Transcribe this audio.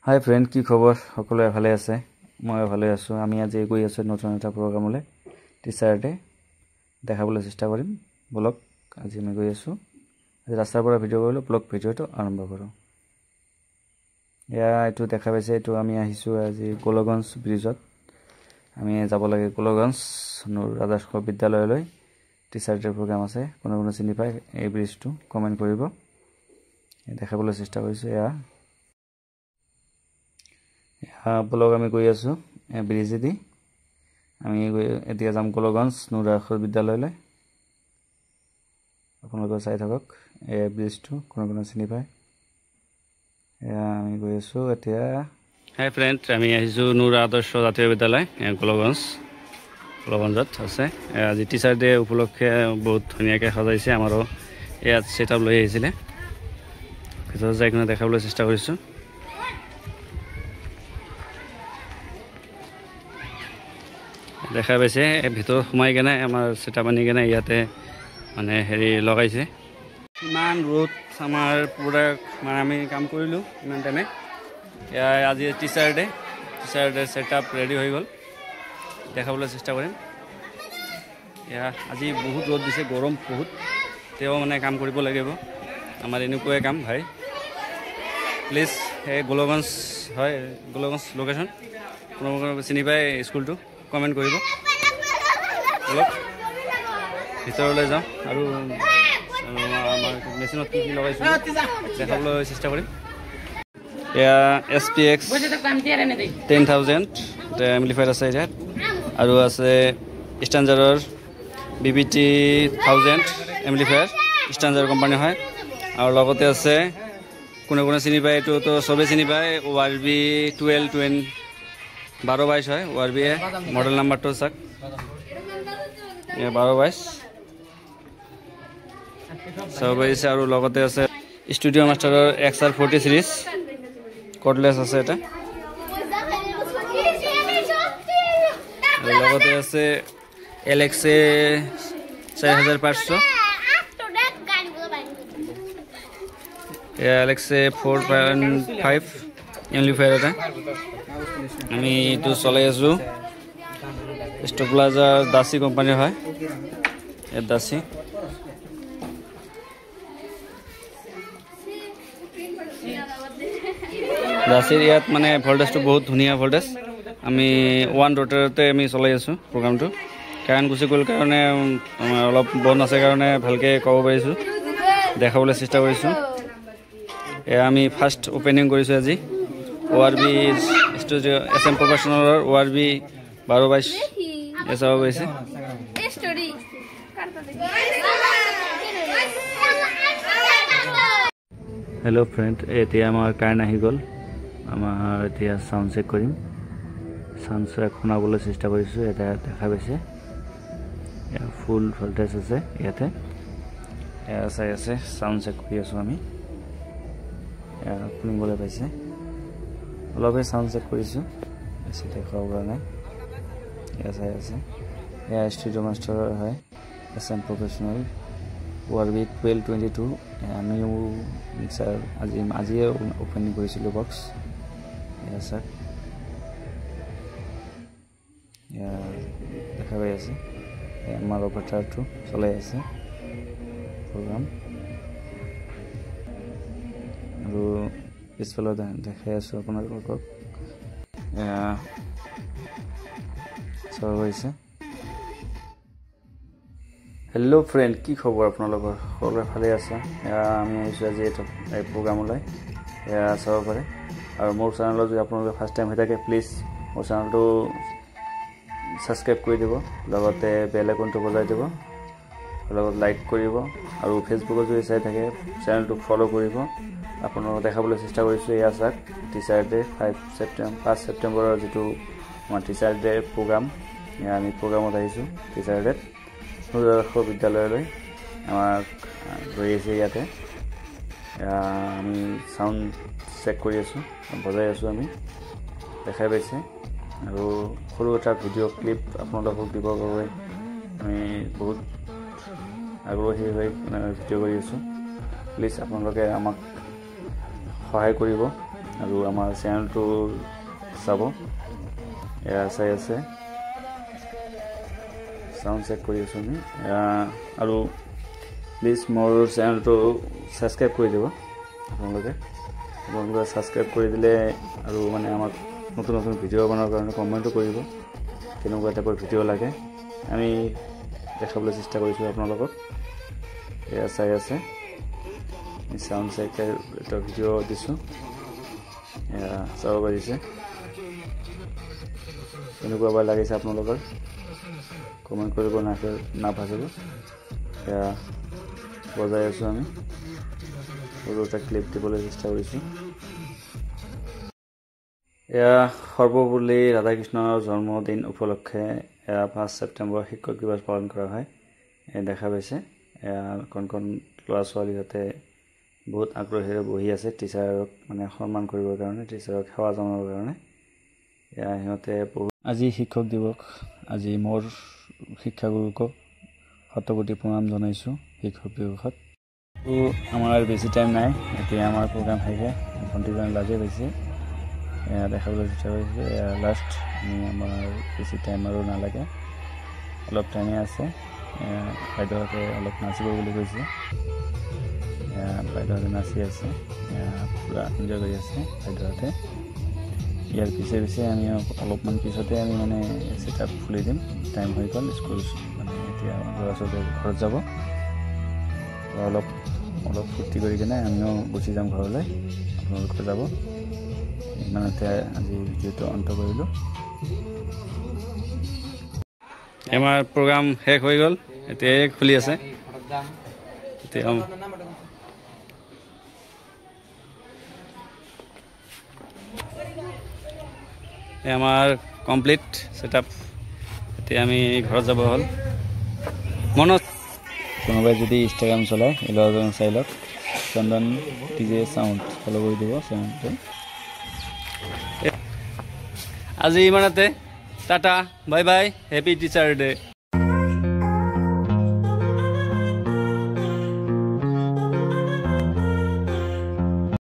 হাই friend, কি খবৰ? সকলোৱে ভালে আছে? মই ভালে আছোঁ। আমি আজি গৈ আছোঁ নতুন এটা প্ৰগ্ৰামলৈ। টিচাৰ ডে দেখাবলৈ চেষ্টা কৰিম। ব্লগ আজি আমি গৈ আছোঁ। আজি ৰাস্তাৰ পৰা ভিডিঅ' কৰিলোঁ, ব্লগ ভিডিঅ'টো আৰম্ভ কৰোঁ। এইটো দেখা পাইছে, এইটো আমি আহিছোঁ আজি গোলগঞ্জ ব্ৰিজত। আমি যাব লাগে গোলগঞ্জ নুৰ আদৰ্শ বিদ্যালয়লৈ। টিচাৰ ডে প্ৰগ্ৰাম আছে। কোনে চিনি পায় এই ব্ৰিজটো কমেণ্ট কৰিব। দেখাবলৈ চেষ্টা কৰিছোঁ। ব্লগ আমি গৈ আছোঁ ব্ৰিজেদি। আমি এতিয়া যাম গোলগঞ্জ নুৰ আদৰ্শ বিদ্যালয়লৈ। আপোনালোকে চাই থাকক এই ব্ৰিজটো, কোনে চিনি পায়। আমি গৈ আছোঁ এতিয়া। হাই ফ্ৰেণ্ড, আমি আহিছোঁ নুৰ আদৰ্শ জাতীয় বিদ্যালয় গোলগঞ্জত আছে। আজি টিচাৰ ডে উপলক্ষে বহুত ধুনীয়াকৈ সজাইছে। আমাৰো ইয়াত ছেট আপ লৈ আহিছিলে। ভিতৰত যাই কিনে দেখাবলৈ চেষ্টা কৰিছোঁ। দেখা পাইছে ভিতৰত সোমাই কেনে আমাৰ ছেট আপ আনি কেনে ইয়াতে মানে লগাইছে। ইমান ৰ'দ আমাৰ পূৰা আমি কাম কৰিলোঁ ইমান টাইমে। আজি teacher day set up ready হৈ গ'ল। দেখাবলৈ চেষ্টা কৰিম। আজি বহুত ৰ'দ দিছে, গৰম বহুত। তেওঁ মানে কাম কৰিব লাগিব। আমাৰ এনেকুৱাই কাম ভাই। প্লিজ গোলগঞ্জ হয়, গোলগঞ্জ লোকেশ্যন। কোনোবা চিনি পায় স্কুলটো কমেণ্ট কৰিব। অলপ ভিতৰলৈ যাওঁ আৰু আমাৰ মেচিনত কি লগাইছোঁ দেখাবলৈ চেষ্টা কৰিম। SPX 10,000 এমপ্লিফায়াৰ আছে ইয়াত, আৰু আছে ষ্টেঞ্জাৰৰ BBT 1000 এমপ্লিফায়াৰ, ষ্টেঞ্জাৰ কোম্পানী হয়। আৰু লগতে আছে কোনে চিনি পায়, এইটোতো চবেই চিনি পায়, ORB 1222 হয়। ORB মডেল নাম্বাৰটো চাওক, 1222 চাব পাৰিছে। আৰু লগতে আছে ষ্টুডিঅ' মাষ্টাৰৰ XR40 চিৰিজ কৰ্ডলেছ আছে এটা। আৰু লগতে আছে LXA 4500, LXA 4.5 এমপ্লিফায়াৰ এটা। আমি এইটো চলাই আছোঁ। ষ্টপ্লাজাৰ দাসী কোম্পানীৰ হয়, দাসী। দাসীৰ ইয়াত মানে ভল্টেজটো বহুত ধুনীয়া ভল্টেজ। আমি 1 ৰোটাৰতে আমি চলাই আছোঁ প্ৰগ্ৰামটো। কাৰেণ্ট গুচি গ'ল কাৰণে অলপ বন্ধ আছে কাৰণে ভালকৈ ক'ব পাৰিছোঁ, দেখাবলৈ চেষ্টা কৰিছোঁ। আমি ফাৰ্ষ্ট অপেনিং কৰিছোঁ আজি ORB ষ্টুডিঅ' SM প্ৰফেশ্যনেলৰ ORB 1222 চাব পাৰিছে। হেল্ল' ফ্ৰেণ্ড, এতিয়া আমাৰ কাৰেণ্ট আহি গ'ল। আমাৰ এতিয়া চাউণ্ড চেক কৰিম। চাউণ্ড চেক শুনাবলৈ চেষ্টা কৰিছোঁ। এটা দেখা পাইছে ফুল ভল্টেজ আছে ইয়াতে। চাই আছে, চাউণ্ড চেক কৰি আছোঁ আমি। শুনিবলৈ পাইছে, অলপে চাউণ্ড চেক কৰিছোঁ, বেছি দেখাব পৰা নাই। চাই আছে, ষ্টুডিঅ' মাষ্টাৰৰ হয়, SM প্ৰফেশ্যনেল ORB 1222। আমিও মিক্সাৰ আজিয়ে অপেনিং কৰিছিলোঁ বক্স। চাওক, দেখা পাই আছে। আমাৰ অপাৰেটৰটো চলাই আছে প্ৰগ্ৰাম। আৰু পিছফালে দেখাই আছোঁ আপোনালোকক, চাব পাৰিছে। হেল্ল' ফ্ৰেণ্ড, কি খবৰ আপোনালোকৰ? সকলোৱে ভালে আছে? আমি আহিছোঁ আজি এই প্ৰগ্ৰামলৈ, চাব পাৰে। আৰু মোৰ চেনেলত যদি আপোনালোকে ফাৰ্ষ্ট টাইম হৈ থাকে, প্লিজ মোৰ চেনেলটো ছাবস্ক্ৰাইব কৰি দিব, লগতে বেল আইকনটো বজাই দিব, লগত লাইক কৰিব। আৰু ফেচবুকত যদি চাই থাকে চেনেলটো ফ'ল' কৰিব। আপোনালোকক দেখাবলৈ চেষ্টা কৰিছোঁ। চাওক, টিচাৰ ডে 5 ছেপ্টেম্বৰৰ যিটো আমাৰ টিচাৰ ডে প্ৰগ্ৰাম, আমি প্ৰগ্ৰামত আহিছোঁ টিচাৰ ডেত নুৰ আদৰ্শ বিদ্যালয়লৈ। আমাক লৈ আহিছে ইয়াতে। আমি চাউণ্ড চেক কৰি আছোঁ, বজাই আছোঁ আমি, দেখাই পাইছে। আৰু সৰু এটা ভিডিঅ' ক্লিপ আপোনালোকক দিবৰ বাবে আমি বহুত আগ্ৰহী হৈ ভিডিঅ' কৰি আছোঁ। প্লিজ আপোনালোকে আমাক সহায় কৰিব আৰু আমাৰ চেনেলটো চাব এয়া চাই আছে সাউন্ড চেক কৰি আছো আমি আৰু প্লিজ মোৰ চেনেলটো সাবস্ক্ৰাইব কৰি দিব আপোনালোকে সাবস্ক্ৰাইব কৰি দিলে আৰু মানে আমাক নতুন নতুন ভিডিঅ' বনোৱাৰ কাৰণে কমেণ্টও কৰিব কেনেকুৱা টাইপৰ ভিডিঅ' লাগে আমি দেখাবলৈ চেষ্টা কৰিছোঁ আপোনালোকক এয়া চাই আছে সাউন্ড চেক এটা ভিডিঅ' দিছোঁ এয়া চাব পাৰিছে কেনেকুৱা বা লাগিছে আপোনালোকৰ কমেণ্ট কৰিব নাপাহৰিব এয়া বজাই আছোঁ আমি সৰু এটা ক্লিপ দিবলৈ চেষ্টা কৰিছোঁ এয়া সৰ্বপল্লী ৰাধাকৃষ্ণৰ জন্মদিন উপলক্ষে 5 ছেপ্টেম্বৰ শিক্ষক দিৱস পালন কৰা হয় দেখা পাইছে কণ কণ ল'ৰা ছোৱালী যাতে বহুত আগ্ৰহেৰে বহি আছে টিচাৰক মানে সন্মান কৰিবৰ কাৰণে টিচাৰক সেৱা জনাবৰ কাৰণে সিহঁতে আজি শিক্ষক দিৱস আজি মোৰ শিক্ষাগুৰুক শতকোটি প্ৰণাম জনাইছোঁ শিক্ষক দিৱসত আমাৰ বেছি টাইম নাই এতিয়া আমাৰ প্ৰগ্ৰাম শেষে ঘণ্টিজন লাগে বেছি দেখাবলৈ চেষ্টা কৰিছোঁ লাষ্ট আমি আমাৰ বেছি টাইম আৰু নালাগে অলপ টাইমে আছে বাইদেউহঁতে অলপ নাচিব বুলি কৈছে বাইদেউহঁতে নাচি আছে পূৰা এনজয় কৰি আছে বাইদেউহঁতে ইয়াৰ পিছে পিছে আমি অলপমান পিছতে আমি মানে ছেটআপ খুলি দিম টাইম হৈ গ'ল স্কুল মানে এতিয়া ল'ৰা ছোৱালী ঘৰত যাব অলপ অলপ ফূৰ্তি কৰি কিনে আমিও গুচি যাম ঘৰলৈ আপোনালোকে যাব ইমানতে আজি ভিডিঅ'টো অন্ত কৰিলোঁ আমাৰ প্ৰগ্ৰাম শেষ হৈ গ'ল এতিয়া খুলি আছে এতিয়া আমাৰ কমপ্লিট ছেটআপ এতিয়া আমি ঘৰত যাব হ'ল মনত কোনোবাই যদি ইনষ্টাগ্ৰাম চলায় এই ল'ৰাজন চাই লওক চন্দন টিজে চাউণ্ড ফ'ল' কৰি দিব চেনেলটো আজি ইমানতে tata bye bye happy teacher day